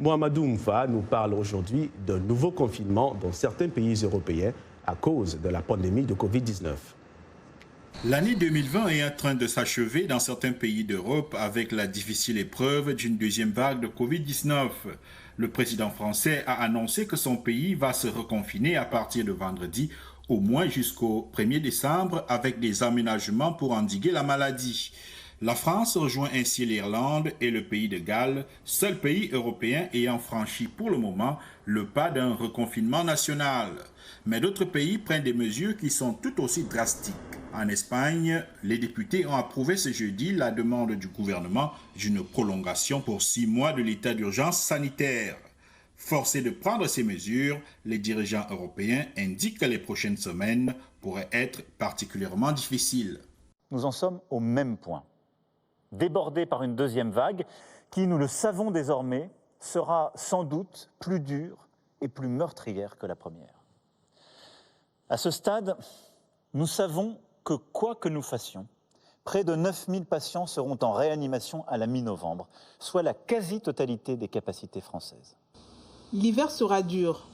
Mohamedou Mfa nous parle aujourd'hui d'un nouveau confinement dans certains pays européens à cause de la pandémie de Covid-19. L'année 2020 est en train de s'achever dans certains pays d'Europe avec la difficile épreuve d'une deuxième vague de Covid-19. Le président français a annoncé que son pays va se reconfiner à partir de vendredi, au moins jusqu'au 1er décembre, avec des aménagements pour endiguer la maladie. La France rejoint ainsi l'Irlande et le pays de Galles, seul pays européen ayant franchi pour le moment le pas d'un reconfinement national. Mais d'autres pays prennent des mesures qui sont tout aussi drastiques. En Espagne, les députés ont approuvé ce jeudi la demande du gouvernement d'une prolongation pour 6 mois de l'état d'urgence sanitaire. Forcés de prendre ces mesures, les dirigeants européens indiquent que les prochaines semaines pourraient être particulièrement difficiles. Nous en sommes au même point. Débordés par une deuxième vague qui, nous le savons désormais, sera sans doute plus dure et plus meurtrière que la première. À ce stade, nous savons que quoi que nous fassions, près de 9000 patients seront en réanimation à la mi-novembre, soit la quasi-totalité des capacités françaises. L'hiver sera dur,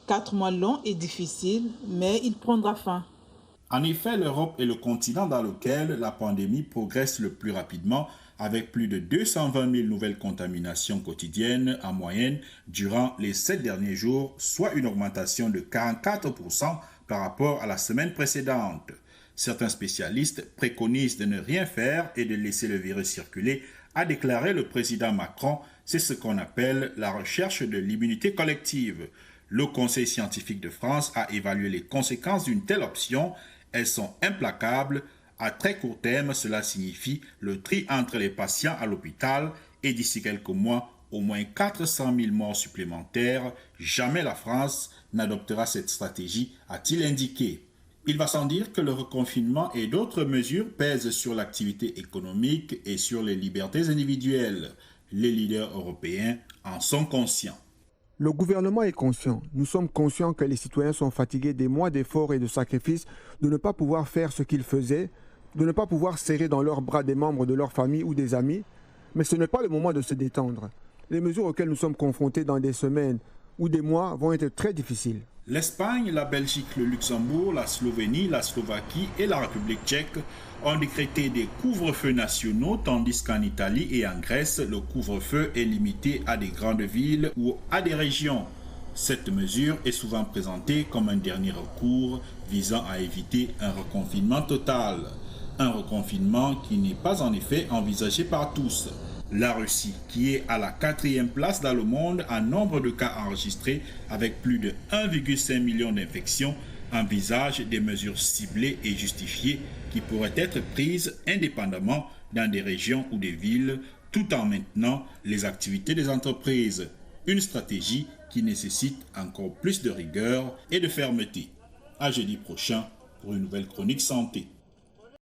4 mois longs et difficiles, mais il prendra fin. En effet, l'Europe est le continent dans lequel la pandémie progresse le plus rapidement, avec plus de 220 000 nouvelles contaminations quotidiennes en moyenne durant les 7 derniers jours, soit une augmentation de 44% par rapport à la semaine précédente. Certains spécialistes préconisent de ne rien faire et de laisser le virus circuler, a déclaré le président Macron. C'est ce qu'on appelle la recherche de l'immunité collective. Le Conseil scientifique de France a évalué les conséquences d'une telle option. Elles sont implacables. À très court terme, cela signifie le tri entre les patients à l'hôpital et d'ici quelques mois, au moins 400 000 morts supplémentaires. Jamais la France n'adoptera cette stratégie, a-t-il indiqué. Il va sans dire que le reconfinement et d'autres mesures pèsent sur l'activité économique et sur les libertés individuelles. Les leaders européens en sont conscients. Le gouvernement est conscient. Nous sommes conscients que les citoyens sont fatigués des mois d'efforts et de sacrifices, de ne pas pouvoir faire ce qu'ils faisaient, de ne pas pouvoir serrer dans leurs bras des membres de leur famille ou des amis. Mais ce n'est pas le moment de se détendre. Les mesures auxquelles nous sommes confrontés dans des semaines ou des mois vont être très difficiles. L'Espagne, la Belgique, le Luxembourg, la Slovénie, la Slovaquie et la République tchèque ont décrété des couvre-feux nationaux, tandis qu'en Italie et en Grèce, le couvre-feu est limité à des grandes villes ou à des régions. Cette mesure est souvent présentée comme un dernier recours visant à éviter un reconfinement total. Un reconfinement qui n'est pas en effet envisagé par tous. La Russie, qui est à la 4e place dans le monde en nombre de cas enregistrés avec plus de 1,5 million d'infections, envisage des mesures ciblées et justifiées qui pourraient être prises indépendamment dans des régions ou des villes tout en maintenant les activités des entreprises. Une stratégie qui nécessite encore plus de rigueur et de fermeté. À jeudi prochain pour une nouvelle chronique santé.